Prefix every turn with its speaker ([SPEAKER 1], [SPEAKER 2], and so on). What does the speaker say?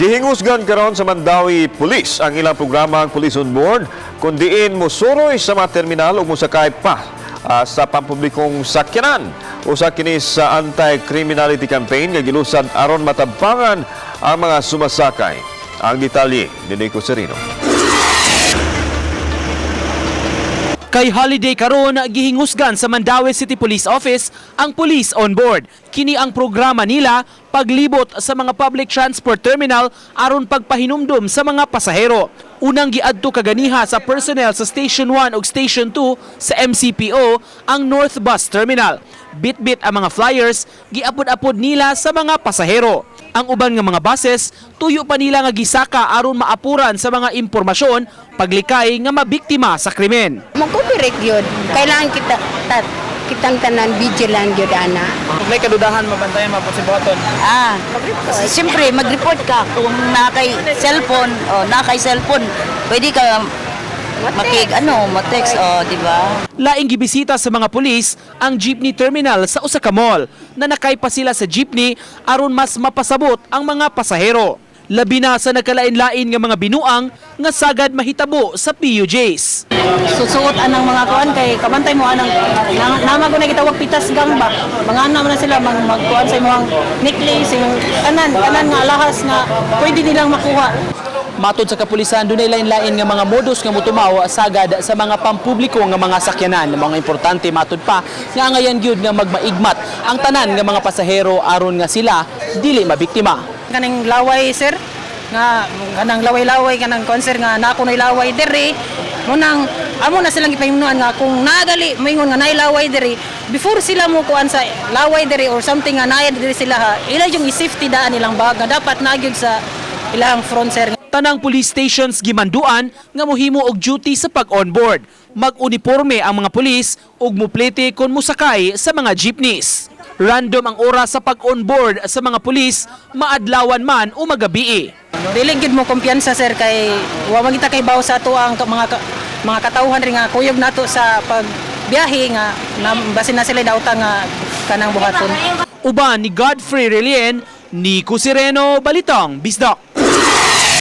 [SPEAKER 1] Gihingusgan karon sa Mandawi Police ang ilang programang Police on Board kung diin mosuroy sa mga terminal o musakay pa sa pampublikong sakyanan. Usa kini sa anti-criminality campaign nga gilusan aron matabbangan ang mga sumasakay. Ang detalye ni Nico Serino.
[SPEAKER 2] Kay holiday karon gihingusgan sa Mandawi City Police Office ang Police on Board. Kini ang programa nila paglibot sa mga public transport terminal aron pagpahinumdum sa mga pasahero. Unang giadto kaganiha sa personnel sa Station 1 ug Station 2 sa MCPO ang North Bus Terminal. Bit-bit ang mga flyers, giapod-apod nila sa mga pasahero. Ang uban nga mga buses, tuyo pa nila nga gisaka aron maapuran sa mga impormasyon paglikay nga mabiktima sa krimen.
[SPEAKER 3] Mag-cooperate yun. Kailangan kitang tanan vigilant yun, ana.
[SPEAKER 2] Kung may kadudahan, mabantayan, maposiboton.
[SPEAKER 3] Siyempre, mag-report ka kung nakay cellphone, pwede ka ma-text, di ba?
[SPEAKER 2] Laing gibisita sa mga pulis ang jeepney terminal sa usa ka mall na nakay pa sila sa jeepney aron mas mapasabot ang mga pasahero. Labi na sa nagkalain-lain nga mga binuang nga sagad mahitabo sa PUJs.
[SPEAKER 4] Susuot anang mga kuan kay kabantay mo anang namago na gitawag pitas gang ba. Mga naman na sila magkuan sa imong necklace, yung kanan nga alahas nga pwede nilang makuha.
[SPEAKER 2] Matod sa kapulisan, dunay lain-lain nga mga modus nga motumaw sagad sa mga pampubliko nga mga sakyanan. Mga importante matod pa nga ngayon gyud nga magmaigmat ang tanan nga mga pasahero aron nga sila dili mabiktima.
[SPEAKER 4] Kaning laway sir nga kanang laway-laway kanang concert nga nako nay laway diri munang amo na silang gipahimunuan nga kung nagali moingon nga nay laway diri before sila mo kuan sa laway diri or something nga naay diri sila ha ila yung i-safety daan nilang bag nga dapat nagyud sa ilang front sir.
[SPEAKER 2] Tanang police stations gimanduan nga mohimo og duty sa pag-onboard. Mag-uniforme ang mga pulis ug muplete kon musakay sa mga jeepneys. Random ang oras sa pag-onboard sa mga pulis, maadlawan man o magabi.
[SPEAKER 4] Dili gid mo kumpiyansa sir kay wa man kita kay baw sa ato ang mga katawhan rin nga kuyog nato sa pagbiyahe nga basin na sila dauta nga kanang buhaton.
[SPEAKER 2] Uban ni Godfrey Relien, Nico Sereno, Balitang Bisdak.